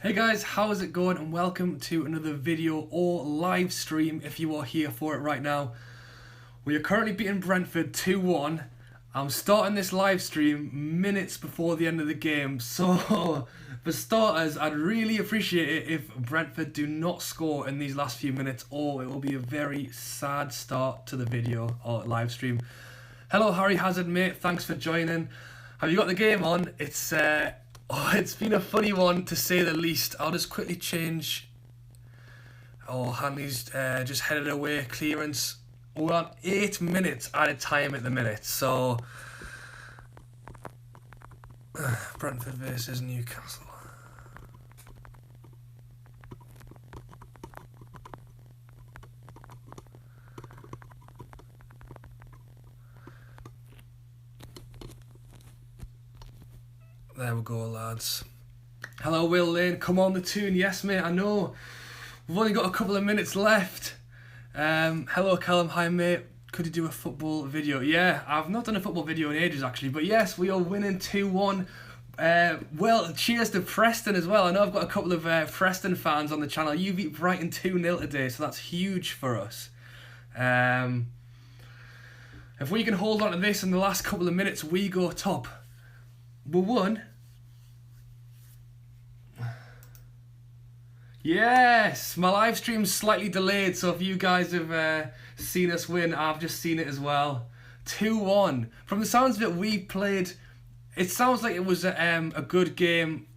Hey guys, how is it going? And welcome to another video or live stream if you are here for it right now. We are currently beating Brentford 2-1. I'm starting this live stream minutes before the end of the game, so for starters, I'd really appreciate it if Brentford do not score in these last few minutes, or it will be a very sad start to the video or live stream. Hello Harry Hazard, mate, thanks for joining. Have you got the game on? It's been a funny one to say the least. I'll just quickly change. Oh, Hanley's just headed away. Clearance. We're on 8 minutes at a time at the minute. So, Brentford versus Newcastle. There we go, lads. Hello, Will Lane. Come on, the Toon. Yes, mate, I know. We've only got a couple of minutes left. Hello, Callum. Hi, mate. Could you do a football video? Yeah, I've not done a football video in ages, actually. But yes, we are winning 2-1. Well, cheers to Preston as well. I know I've got a couple of Preston fans on the channel. You beat Brighton 2-0 today, so that's huge for us. If we can hold on to this in the last couple of minutes, we go top. We won. Yes, my live stream's slightly delayed, so if you guys have seen us win, I've just seen it as well. 2-1. From the sounds of it, we played. It sounds like it was a good game.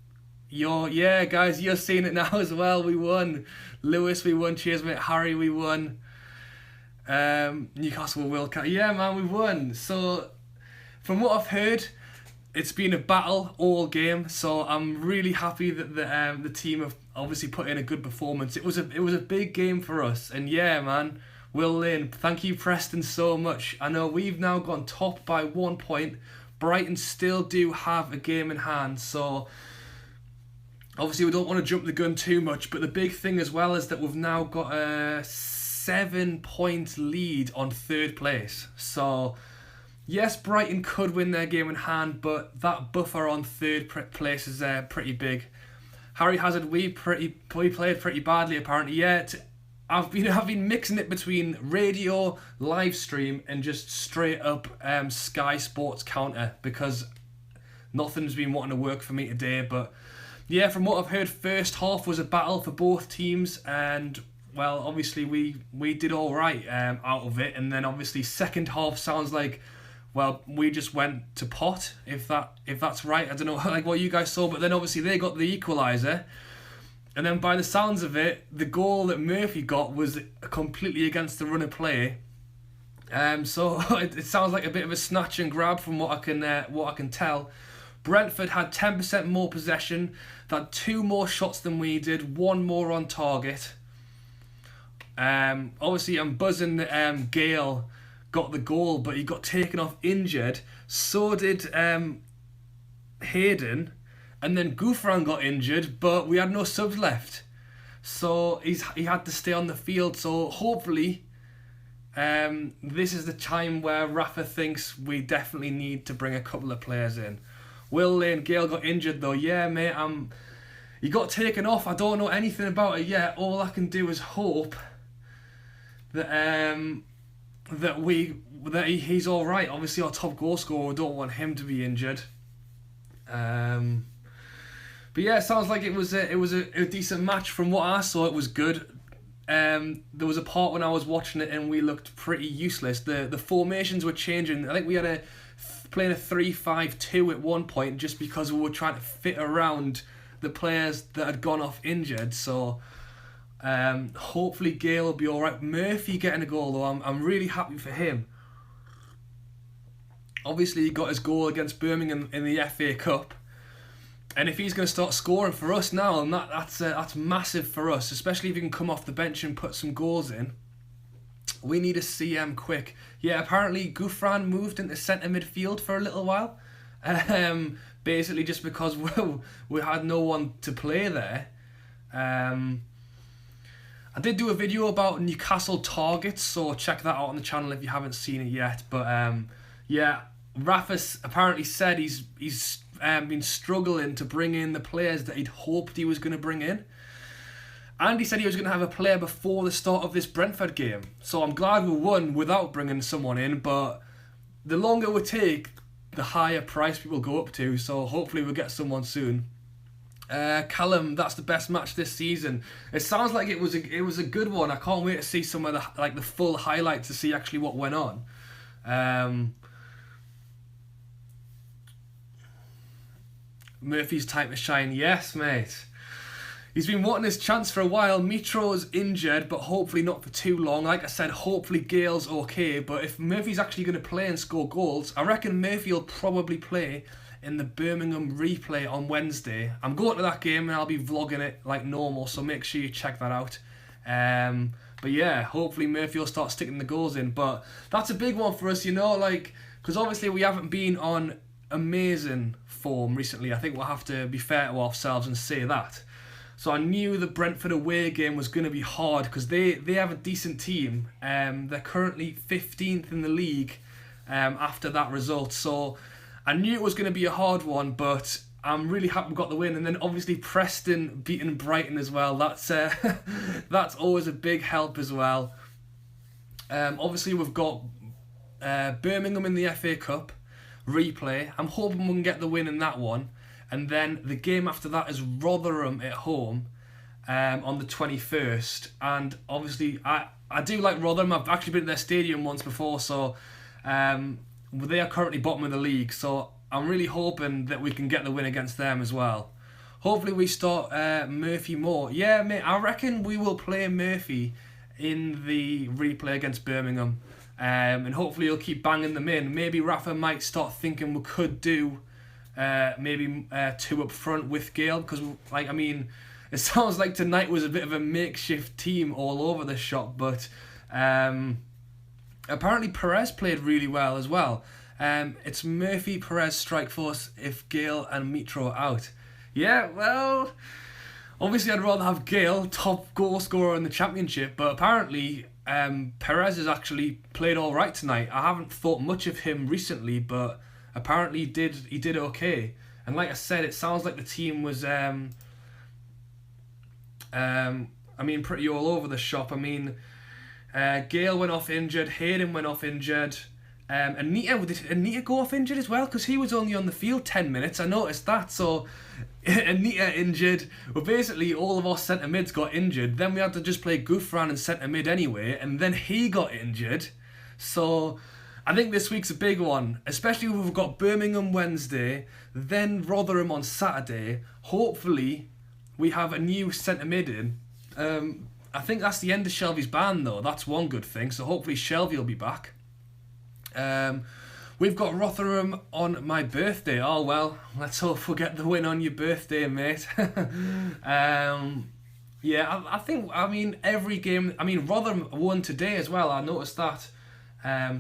Yeah, guys, you're seeing it now as well. We won. Lewis, we won. Cheers, mate. Harry, we won. Newcastle will. Yeah, man, we won. So, from what I've heard, it's been a battle all game, so I'm really happy that the team have obviously put in a good performance. It was a big game for us, and yeah, man, Will Lane, thank you, Preston, so much. I know we've now gone top by 1 point. Brighton still do have a game in hand, so obviously we don't want to jump the gun too much, but the big thing as well is that we've now got a 7-point lead on third place. So yes, Brighton could win their game in hand, but that buffer on third place is pretty big. Harry Hazard, we played pretty badly apparently. Yeah, I've been mixing it between radio, live stream, and just straight up Sky Sports counter because nothing's been wanting to work for me today. But yeah, from what I've heard, first half was a battle for both teams, and well, obviously we did all right out of it, and then obviously second half sounds like, well, we just went to pot, if that's right. I don't know like what you guys saw, but then obviously they got the equaliser. And then by the sounds of it, the goal that Murphy got was completely against the run of play. So it sounds like a bit of a snatch and grab from what I can tell. Brentford had 10% more possession, they had 2 more shots than we did, 1 more on target. Obviously I'm buzzing that GAYLE got the goal, but he got taken off injured. So did Hayden, and then Gouffran got injured, but we had no subs left, so he had to stay on the field. So hopefully this is the time where Rafa thinks we definitely need to bring a couple of players in. Will Lane, GAYLE got injured though. Yeah, mate, he got taken off. I don't know anything about it yet. All I can do is hope that he's all right. Obviously, our top goal scorer, we don't want him to be injured. But yeah, it sounds like it was a decent match. From what I saw, it was good. There was a part when I was watching it and we looked pretty useless. The formations were changing. I think we had playing a 3-5-2 at one point just because we were trying to fit around the players that had gone off injured. So hopefully GAYLE will be alright. Murphy getting a goal though, I'm really happy for him. Obviously he got his goal against Birmingham in the FA Cup, and if he's going to start scoring for us now, and that's massive for us, especially if he can come off the bench and put some goals in. We need a CM quick. Yeah, apparently Gouffran moved into centre midfield for a little while, basically just because we had no one to play there. I did do a video about Newcastle targets, so check that out on the channel if you haven't seen it yet. But yeah, Rafa apparently said he's been struggling to bring in the players that he'd hoped he was going to bring in. And he said he was going to have a player before the start of this Brentford game. So I'm glad we won without bringing someone in, but the longer we take, the higher price people go up to, so hopefully we'll get someone soon. Callum, that's the best match this season. It sounds like it was a good one. I can't wait to see some of the full highlights to see actually what went on. Murphy's time to shine. Yes, mate. He's been wanting his chance for a while. Mitro's injured, but hopefully not for too long. Like I said, hopefully Gayle's okay. But if Murphy's actually going to play and score goals, I reckon Murphy will probably play in the Birmingham replay on Wednesday. I'm going to that game and I'll be vlogging it like normal, so make sure you check that out. But yeah, hopefully Murphy will start sticking the goals in. But that's a big one for us, you know, like, because obviously we haven't been on amazing form recently. I think we'll have to be fair to ourselves and say that. So I knew the Brentford away game was going to be hard because they have a decent team. They're currently 15th in the league after that result. So I knew it was going to be a hard one, but I'm really happy we got the win. And then obviously Preston beating Brighton as well. That's that's always a big help as well. Obviously we've got Birmingham in the FA Cup replay. I'm hoping we can get the win in that one. And then the game after that is Rotherham at home on the 21st. And obviously, I do like Rotherham. I've actually been to their stadium once before, so they are currently bottom of the league. So I'm really hoping that we can get the win against them as well. Hopefully we start Murphy more. Yeah, mate, I reckon we will play Murphy in the replay against Birmingham. And hopefully he'll keep banging them in. Maybe Rafa might start thinking we could do maybe two up front with GAYLE, because like, I mean, it sounds like tonight was a bit of a makeshift team all over the shop, but apparently Perez played really well as well. It's Murphy, Perez, strike force if GAYLE and Mitro are out. Yeah, well, obviously I'd rather have GAYLE, top goal scorer in the championship, but apparently Perez has actually played all right tonight. I haven't thought much of him recently, but apparently he did okay. And like I said, it sounds like the team was I mean, pretty all over the shop. I mean, GAYLE went off injured, Hayden went off injured, Anita, did Anita go off injured as well? Because he was only on the field 10 minutes, I noticed that. So Anita injured. Well, basically all of our centre mids got injured. Then we had to just play Gouffran in centre mid anyway, and then he got injured. So I think this week's a big one, especially if we've got Birmingham Wednesday, then Rotherham on Saturday. Hopefully we have a new centre mid in. I think that's the end of Shelby's ban though. That's one good thing. So hopefully Shelby will be back. We've got Rotherham on my birthday. Oh well, let's hope we'll get the win on your birthday, mate. Yeah, I think, I mean, every game, I mean, Rotherham won today as well. I noticed that.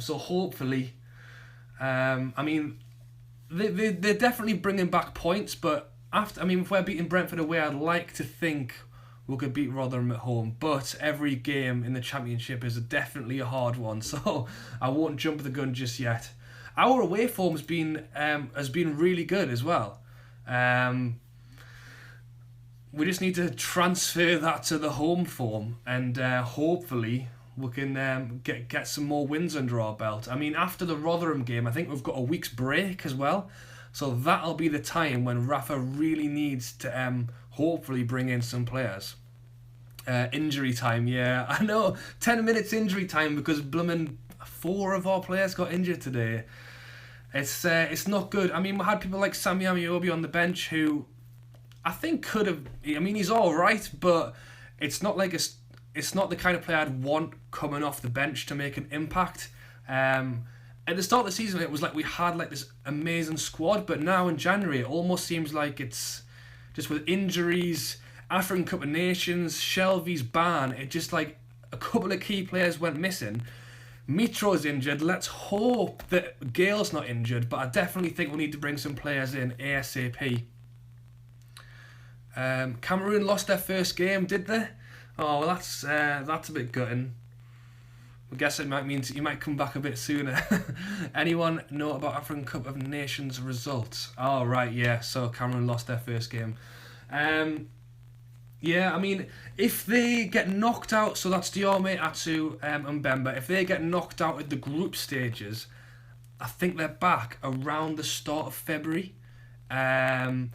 So hopefully, I mean, they're definitely bringing back points, but after, I mean, if we're beating Brentford away, I'd like to think we could beat Rotherham at home, but every game in the Championship is definitely a hard one, so I won't jump the gun just yet. Our away form has been really good as well. We just need to transfer that to the home form, and hopefully we can get some more wins under our belt. I mean, after the Rotherham game, I think we've got a week's break as well, so that'll be the time when Rafa really needs to hopefully bring in some players. Injury time, yeah, I know, 10 minutes injury time because blooming 4 of our players got injured today. It's not good. I mean, we had people like Sammy Amiobi on the bench who I think could have, I mean, he's all right, but it's not like it's not the kind of player I'd want coming off the bench to make an impact. At the start of the season, it was like we had like this amazing squad, but now in January, it almost seems like it's just with injuries, African Cup of Nations, Shelby's ban, it just like a couple of key players went missing. Mitro's injured. Let's hope that GAYLE's not injured, but I definitely think we need to bring some players in ASAP. Cameroon lost their first game, did they? Oh, well, that's a bit gutting. I guess it might mean you might come back a bit sooner. Anyone know about African Cup of Nations results? Oh, right, yeah. So Cameroon lost their first game. Yeah, I mean, if they get knocked out, so that's Diame, Atsu, and Mbemba, if they get knocked out at the group stages, I think they're back around the start of February. And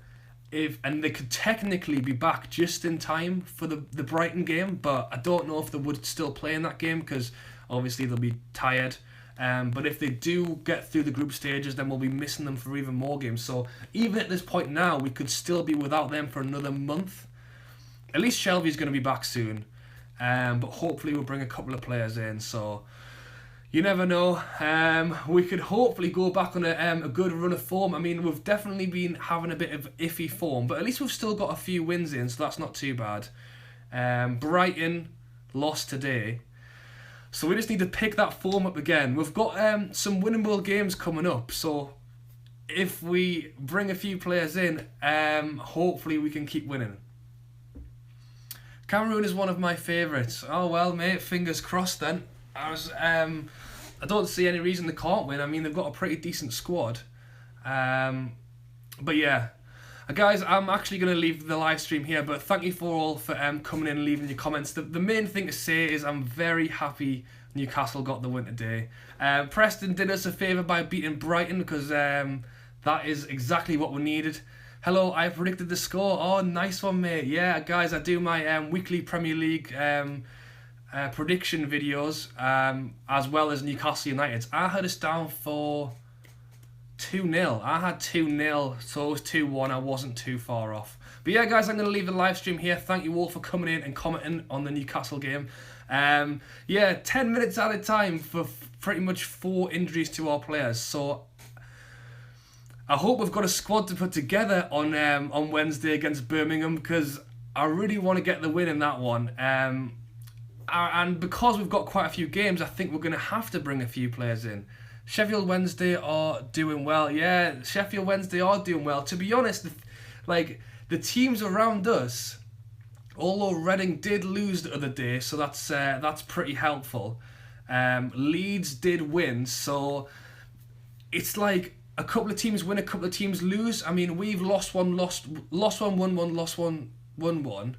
they could technically be back just in time for the Brighton game, but I don't know if they would still play in that game because obviously they'll be tired. But if they do get through the group stages, then we'll be missing them for even more games. So even at this point now, we could still be without them for another month. At least Shelby's going to be back soon, but hopefully we'll bring a couple of players in. So you never know. We could hopefully go back on a good run of form. I mean, we've definitely been having a bit of iffy form, but at least we've still got a few wins in, so that's not too bad. Brighton lost today, so we just need to pick that form up again. We've got some winnable games coming up, so if we bring a few players in, hopefully we can keep winning. Cameroon is one of my favourites. Oh well, mate, fingers crossed then. I don't see any reason they can't win. I mean, they've got a pretty decent squad. But yeah, guys, I'm actually going to leave the live stream here, but thank you for all for coming in and leaving your comments. The main thing to say is I'm very happy Newcastle got the win today. Preston did us a favour by beating Brighton because that is exactly what we needed. Hello, I predicted the score. Oh, nice one, mate. Yeah, guys, I do my weekly Premier League prediction videos as well as Newcastle United's. I had us down for 2-0. I had 2-0, so it was 2-1. I wasn't too far off. But yeah, guys, I'm going to leave the live stream here. Thank you all for coming in and commenting on the Newcastle game. Yeah, 10 minutes at a time for pretty much 4 injuries to our players. So I hope we've got a squad to put together on Wednesday against Birmingham because I really want to get the win in that one. And because we've got quite a few games, I think we're going to have to bring a few players in. Sheffield Wednesday are doing well. Yeah, Sheffield Wednesday are doing well. To be honest, the teams around us, although Reading did lose the other day, so that's pretty helpful. Leeds did win, so it's like a couple of teams win, a couple of teams lose. I mean, we've lost one, won one, lost one, won one.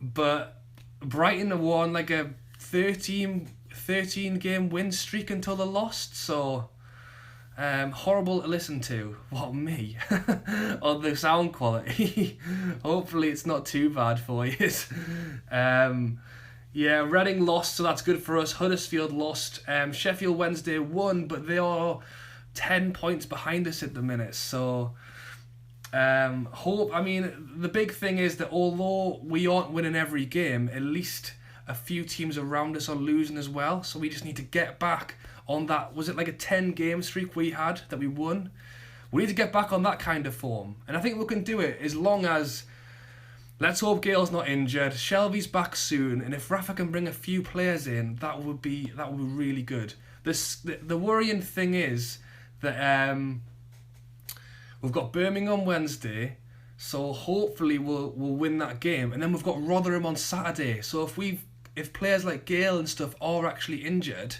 But Brighton have won like a 13 game win streak until they lost, so horrible to listen to. What, me? On the sound quality. Hopefully it's not too bad for you. Yeah, Reading lost, so that's good for us. Huddersfield lost. Sheffield Wednesday won, but they are 10 points behind us at the minute, so I mean, the big thing is that although we aren't winning every game, at least a few teams around us are losing as well, so we just need to get back on that. Was it like a 10 game streak we had that we won? We need to get back on that kind of form, and I think we can do it as long as, let's hope Gayle's not injured, Shelby's back soon, and if Rafa can bring a few players in, that would be really good. The worrying thing is that we've got Birmingham Wednesday, so hopefully we'll win that game, and then we've got Rotherham on Saturday. So if players like GAYLE and stuff are actually injured,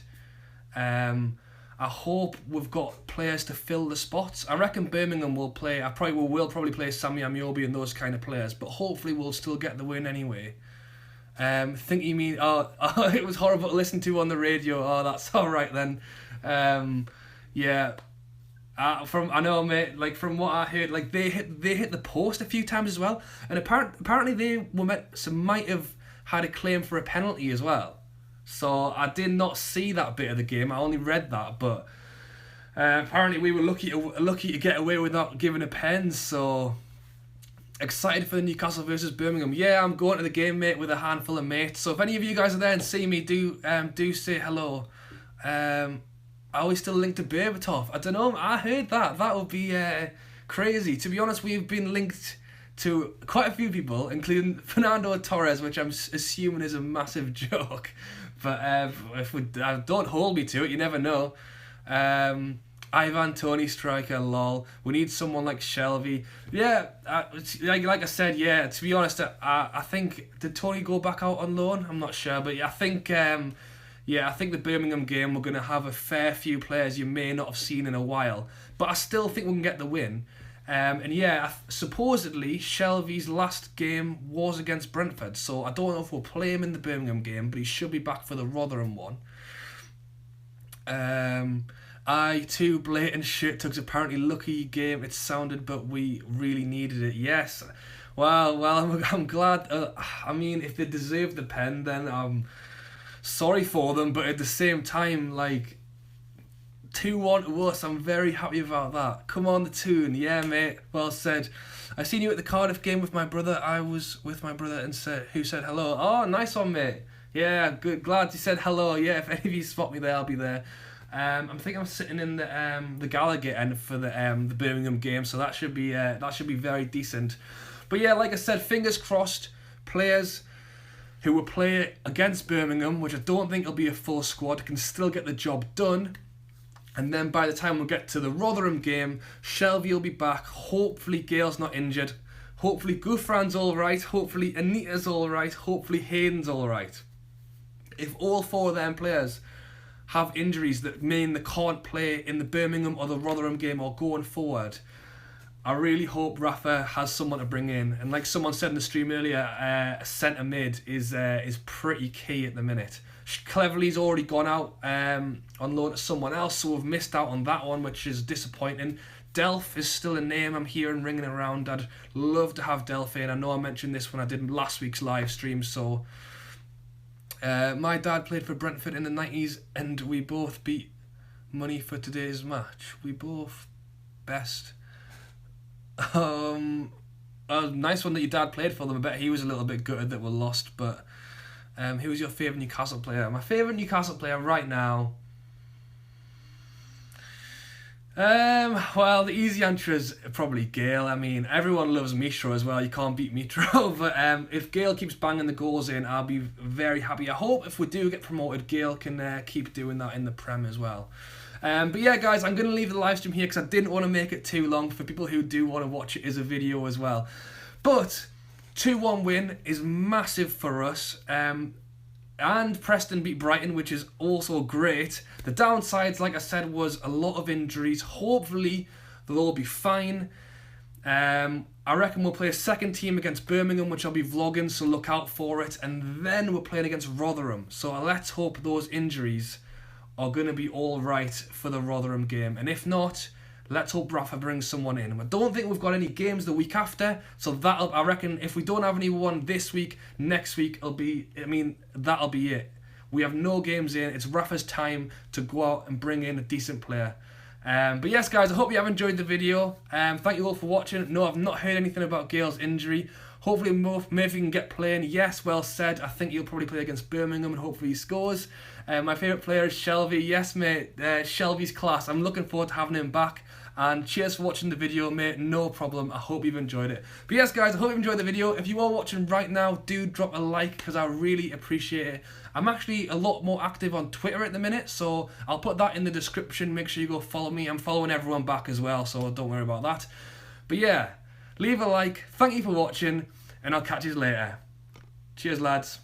I hope we've got players to fill the spots. I reckon Birmingham will play. Will probably play Sammy Amiobi and those kind of players, but hopefully we'll still get the win anyway. Think you mean it was horrible to listen to on the radio. Oh, that's all right then. Yeah. I know, mate. Like from what I heard, like they hit the post a few times as well, and apparently they might have had a claim for a penalty as well. So I did not see that bit of the game. I only read that, but apparently we were lucky to get away without giving a pen. So excited for the Newcastle versus Birmingham. Yeah, I'm going to the game, mate, with a handful of mates. So if any of you guys are there and see me, do say hello. Are we still linked to Berbatov? I don't know. I heard that. That would be crazy. To be honest, we've been linked to quite a few people, including Fernando Torres, which I'm assuming is a massive joke. But don't hold me to it. You never know. Ivan Toney striker, lol. We need someone like Shelvey. Yeah, like I said, yeah. To be honest, I think did Toney go back out on loan? I'm not sure, but yeah, I think I think the Birmingham game we're gonna have a fair few players you may not have seen in a while, but I still think we can get the win. And yeah, supposedly Shelvey's last game was against Brentford, so I don't know if we'll play him in the Birmingham game, but he should be back for the Rotherham one. Too blatant shit tugs. Apparently lucky game it sounded, but we really needed it. Yes. Well, I'm glad. I mean, if they deserve the pen, then I'm sorry for them. But at the same time, like 2-1 to us, I'm very happy about that. Come on, the Toon. Yeah, mate. Well said. I seen you at the Cardiff game with my brother. I was with my brother and who said hello. Oh, nice one, mate. Yeah, good. Glad you said hello. Yeah, if any of you spot me there, I'll be there. I think I'm sitting in the Gallagher end for the Birmingham game, so that should be very decent. But yeah, like I said, fingers crossed. Players who will play against Birmingham, which I don't think will be a full squad, can still get the job done. And then by the time we get to the Rotherham game, Shelvey will be back. Hopefully GAYLE's not injured. Hopefully Gouffran's all right. Hopefully Anita's all right. Hopefully Hayden's all right. If all four of them players have injuries that mean they can't play in the Birmingham or the Rotherham game or going forward, I really hope Rafa has someone to bring in. And like someone said in the stream earlier, a centre mid is pretty key at the minute. Cleverly's already gone out on loan to someone else, so we've missed out on that one, which is disappointing. Delph is still a name I'm hearing ringing around. I'd love to have Delph in. I know I mentioned this when I did last week's live stream, so... my dad played for Brentford in the 90s and we both beat money for today's match. We both best. Nice one that your dad played for them. I bet he was a little bit gutted that we lost, but who was your favourite Newcastle player? My favourite Newcastle player right now... well, the easy answer is probably GAYLE. I mean, everyone loves Mitro as well. You can't beat Mitro. But if GAYLE keeps banging the goals in, I'll be very happy. I hope if we do get promoted, GAYLE can keep doing that in the Prem as well. But yeah, guys, I'm going to leave the live stream here because I didn't want to make it too long for people who do want to watch it as a video as well. But 2-1 win is massive for us. And Preston beat Brighton, which is also great. The downsides, like I said, was a lot of injuries. Hopefully, they'll all be fine. I reckon we'll play a second team against Birmingham, which I'll be vlogging, so look out for it. And then we're playing against Rotherham. So let's hope those injuries are going to be all right for the Rotherham game. And if not, let's hope Rafa brings someone in. I don't think we've got any games the week after, so I reckon if we don't have anyone this week, next week that'll be it. We have no games in. It's Rafa's time to go out and bring in a decent player. But yes, guys, I hope you have enjoyed the video. Thank you all for watching. No, I've not heard anything about GAYLE's injury. Hopefully Murphy can get playing. Yes, well said. I think he'll probably play against Birmingham and hopefully he scores. My favourite player is Shelvey. Yes, mate, Shelvey's class. I'm looking forward to having him back. And cheers for watching the video, mate. No problem. I hope you've enjoyed it. But yes, guys, I hope you've enjoyed the video. If you are watching right now, do drop a like because I really appreciate it. I'm actually a lot more active on Twitter at the minute, so I'll put that in the description. Make sure you go follow me. I'm following everyone back as well, so don't worry about that. But yeah, leave a like. Thank you for watching, and I'll catch you later. Cheers, lads.